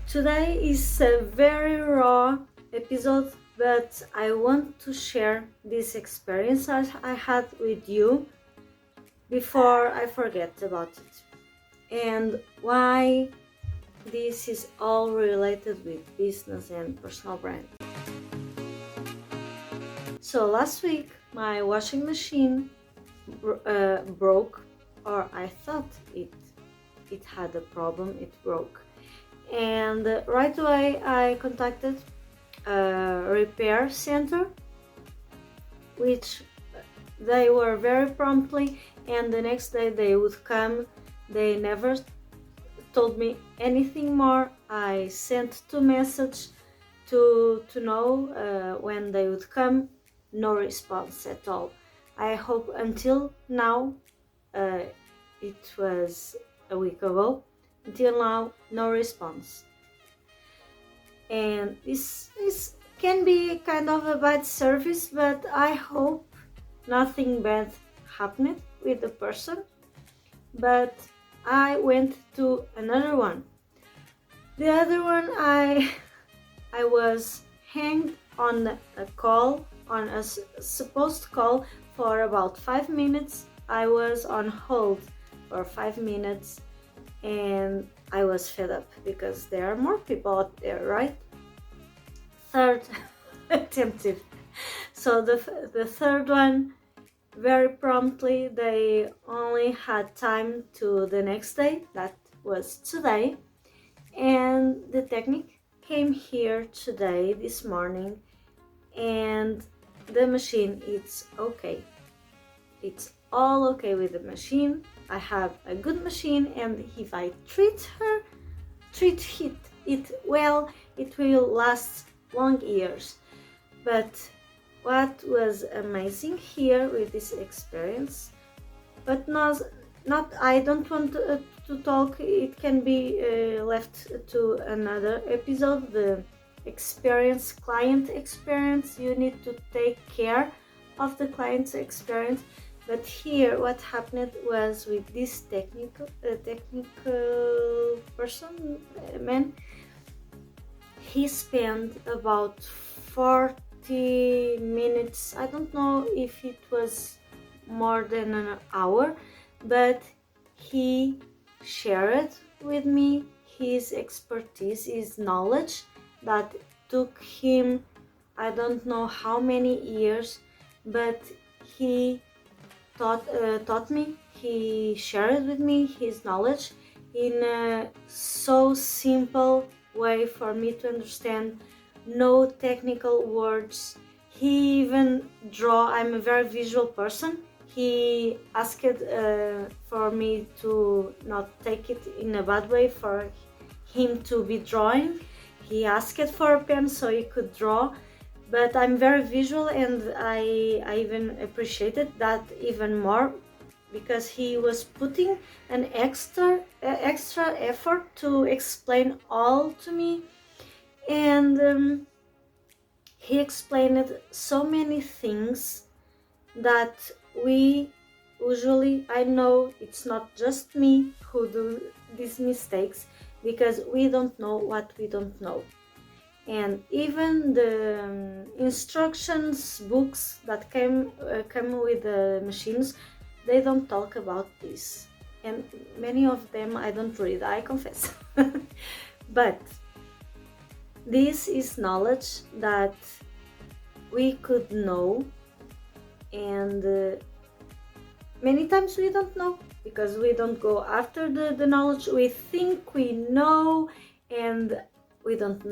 Today is a very raw episode, but I want to share this experience I had with you before I forget about it, and why this is all related with business and personal brand. So last week my washing machine broke, or I thought it had a problem. It broke, and right away I contacted a repair center, which they were very promptly, and the next day they would come. They never told me anything more. I sent 2 messages to know when they would come. No response at all. I hope until now, it was a week ago, until now no response. And this can be kind of a bad service, but I hope nothing bad happened with the person. But I went to another one. The other one, I was hanged on a call, on a supposed call, for about 5 minutes. I was on hold for 5 minutes, and I was fed up because there are more people out there, right? Third attempted. So the third one, very promptly, they only had time to the next day, that was today, and the technique came here today, this morning, and the machine, it's okay. It's all okay with the machine. I have a good machine, and if I treat it well, it will last long years. But what was amazing here with this experience, but not I don't want to talk, it can be left to another episode. The experience, client experience, you need to take care of the client's experience. But here what happened was with this technical person, man, he spent about 40 minutes, I don't know if it was more than an hour, but he shared with me his expertise, his knowledge that took him I don't know how many years, but he taught me, he shared with me his knowledge in a so simple way for me to understand. No technical words. He even draw. I'm a very visual person. He asked for me to not take it in a bad way, for him to be drawing. He asked for a pen so he could draw. But I'm very visual, and I even appreciated that even more, because he was putting an extra effort to explain all to me. And he explained so many things that we usually, I know it's not just me who do these mistakes, because we don't know what we don't know. And even the instructions books that come with the machines, they don't talk about this, and many of them I don't read, I confess. But this is knowledge that we could know, and many times we don't know, because we don't go after the knowledge. We think we know, and we don't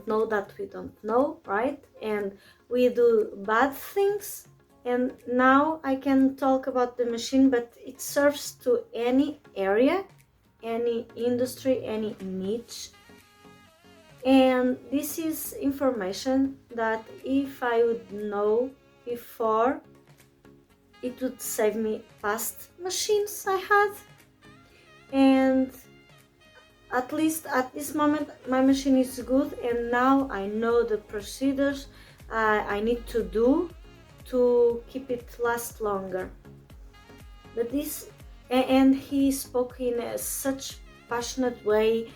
know that we don't know, right? And we do bad things. And now I can talk about the machine, but it serves to any area, any industry, any niche. And this is information that if I would know before, it would save me past machines I had. And at least at this moment my machine is good, and now I know the procedures I need to do to keep it last longer. But this, and he spoke in such passionate way,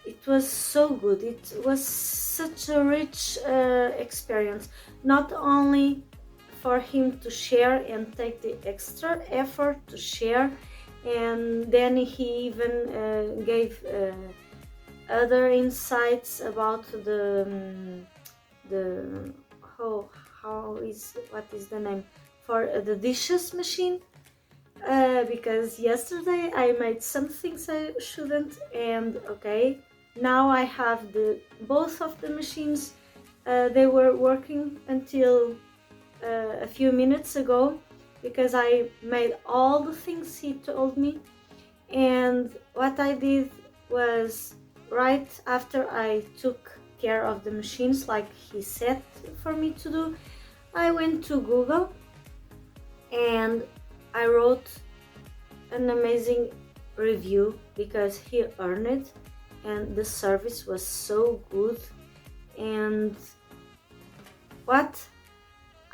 it was so good. It was such a rich experience, not only for him to share and take the extra effort to share, and then he even gave other insights about the what is the name for the dishes machine, because yesterday I made some things I shouldn't, and okay, now I have both of the machines. They were working until a few minutes ago, because I made all the things he told me. And what I did was, right after I took care of the machines like he said for me to do, I went to Google and I wrote an amazing review, because he earned it and the service was so good. And what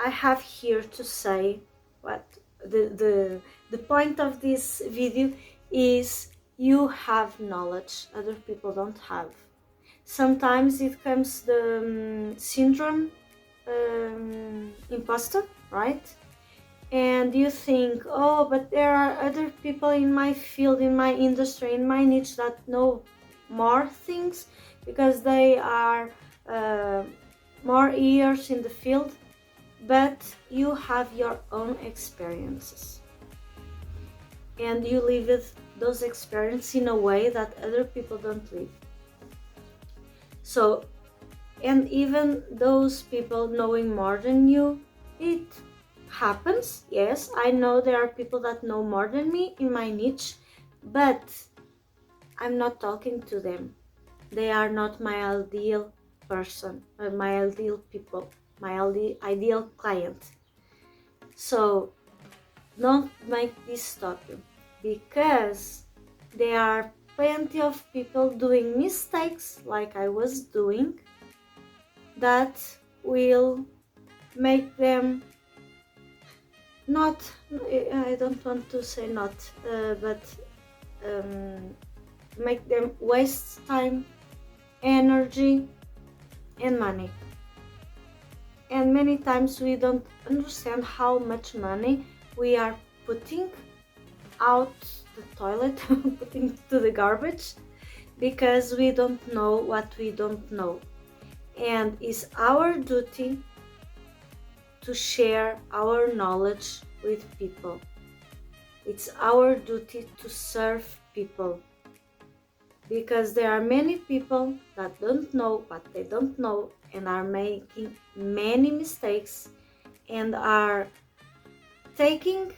I have here to say, what the point of this video is, you have knowledge other people don't have. Sometimes it comes the syndrome, imposter, right? And you think, oh, but there are other people in my field, in my industry, in my niche that know more things because they are more years in the field. But you have your own experiences and you live those experiences in a way that other people don't live. So, and even those people knowing more than you, it happens. Yes, I know there are people that know more than me in my niche, but I'm not talking to them. They are not my ideal person, or my ideal people, my ideal client. So don't make this stop you, because there are plenty of people doing mistakes like I was doing that will make them not, I don't want to say not, but make them waste time, energy and money. And many times we don't understand how much money we are putting out the toilet, putting to the garbage, because we don't know what we don't know. And it's our duty to share our knowledge with people. It's our duty to serve people, because there are many people that don't know what they don't know and are making many mistakes and are taking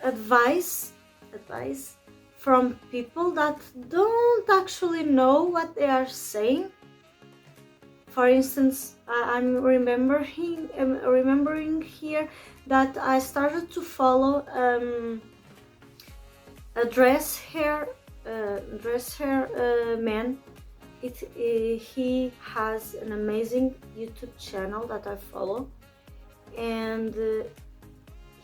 advice from people that don't actually know what they are saying. For instance, I'm remembering here that I started to follow a dress hair man. He has an amazing YouTube channel that I follow, and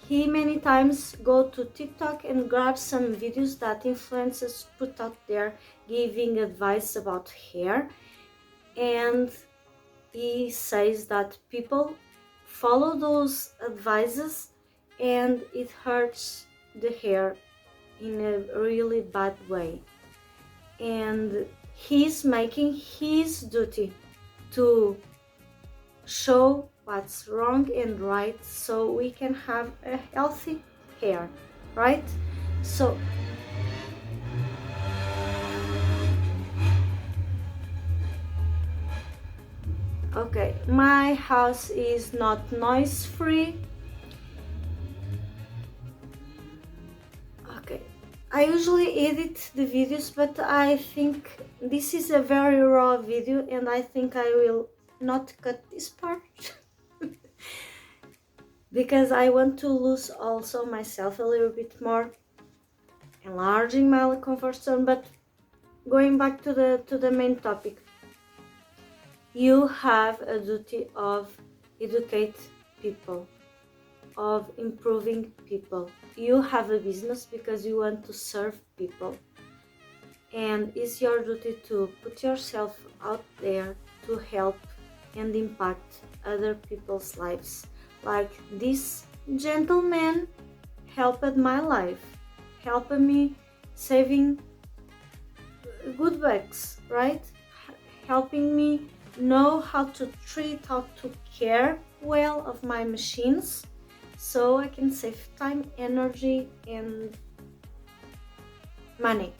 he many times go to TikTok and grab some videos that influencers put out there giving advice about hair, and he says that people follow those advices and it hurts the hair in a really bad way. And he's making his duty to show what's wrong and right, so we can have a healthy hair, right? So okay, my house is not noise free. Okay, I usually edit the videos, but I think this is a very raw video and I think I will not cut this part because I want to lose also myself a little bit more, enlarging my comfort zone. But going back to the main topic, you have a duty of educate people, of improving people. You have a business because you want to serve people. and it's your duty to put yourself out there to help and impact other people's lives. Like this gentleman helped my life, helped me saving good bucks, right? Helping me know how to treat, how to care well of my machines, so I can save time, energy, and money.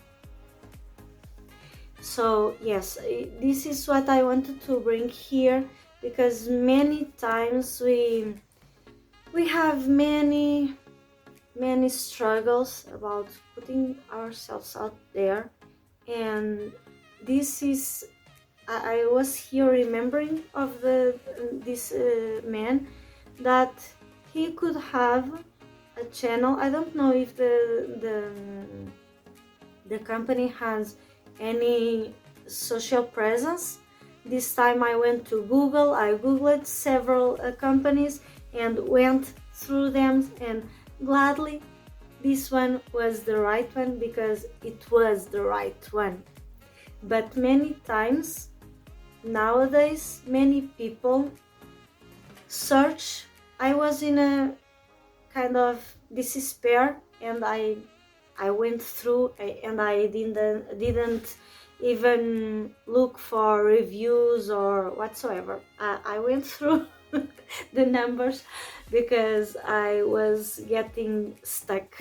So yes, this is what I wanted to bring here, because many times we have many struggles about putting ourselves out there, and this is I was here remembering of this man, that he could have a channel. I don't know if the company has any social presence. This time I went to Google, I googled several companies and went through them, and gladly this one was the right one, because it was the right one. But many times nowadays, many people search. I was in a kind of despair, and I went through, and I didn't even look for reviews or whatsoever. I went through the numbers, because I was getting stuck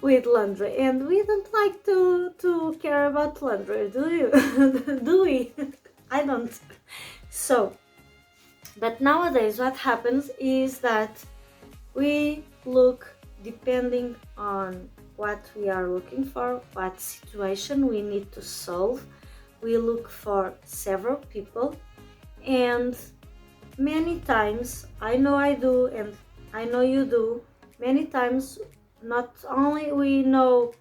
with laundry, and we don't like to care about laundry, do you? Do we? I don't. So, but nowadays what happens is that we look, depending on what we are looking for, what situation we need to solve, we look for several people. And many times, I know I do, and I know you do, many times not only we know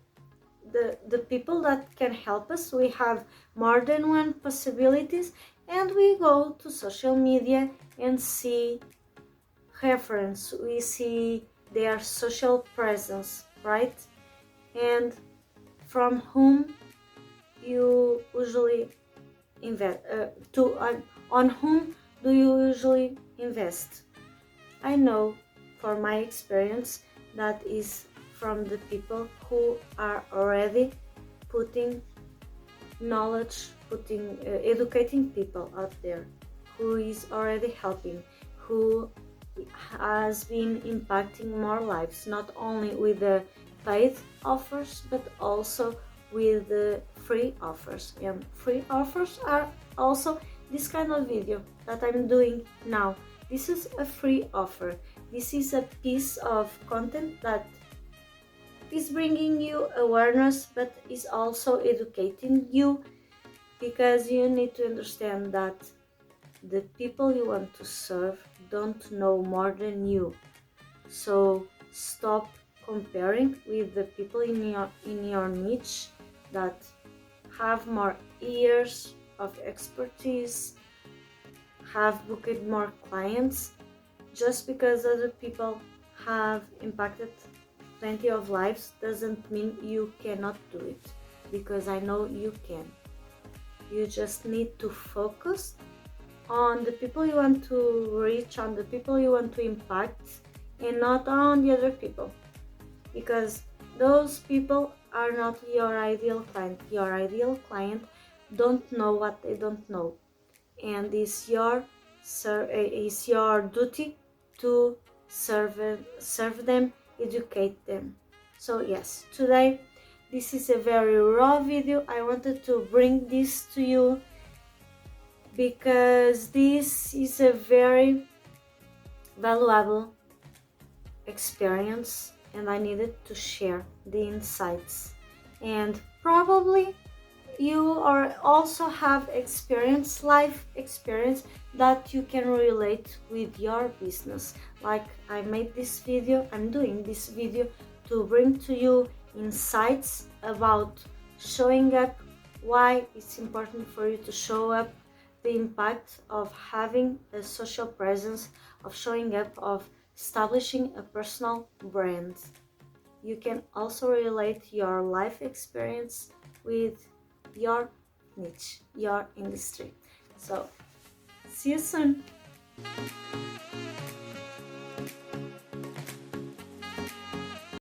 the people that can help us, we have more than one possibilities, and we go to social media and see reference, we see their social presence, right? And from whom you usually invest, on whom do you usually invest? I know for my experience that is from the people who are already putting knowledge, educating people out there, who is already helping, who has been impacting more lives, not only with the paid offers but also with the free offers. And free offers are also this kind of video that I'm doing now. This is a free offer. This is a piece of content that is bringing you awareness, but is also educating you, because you need to understand that the people you want to serve don't know more than you. So stop comparing with the people in your niche that have more years of expertise, have booked more clients. Just because other people have impacted plenty of lives doesn't mean you cannot do it, because I know you can. You just need to focus on the people you want to reach, on the people you want to impact, and not on the other people, because those people are not your ideal client. Your ideal client don't know what they don't know, and it's your duty to serve them, educate them. So yes, today this is a very raw video. I wanted to bring this to you because this is a very valuable experience, and I needed to share the insights. And probably you also have life experience that you can relate with your business. Like I made this video, I'm doing this video to bring to you insights about showing up, why it's important for you to show up, the impact of having a social presence, of showing up, of establishing a personal brand. You can also relate your life experience with your niche, your industry. So see you soon.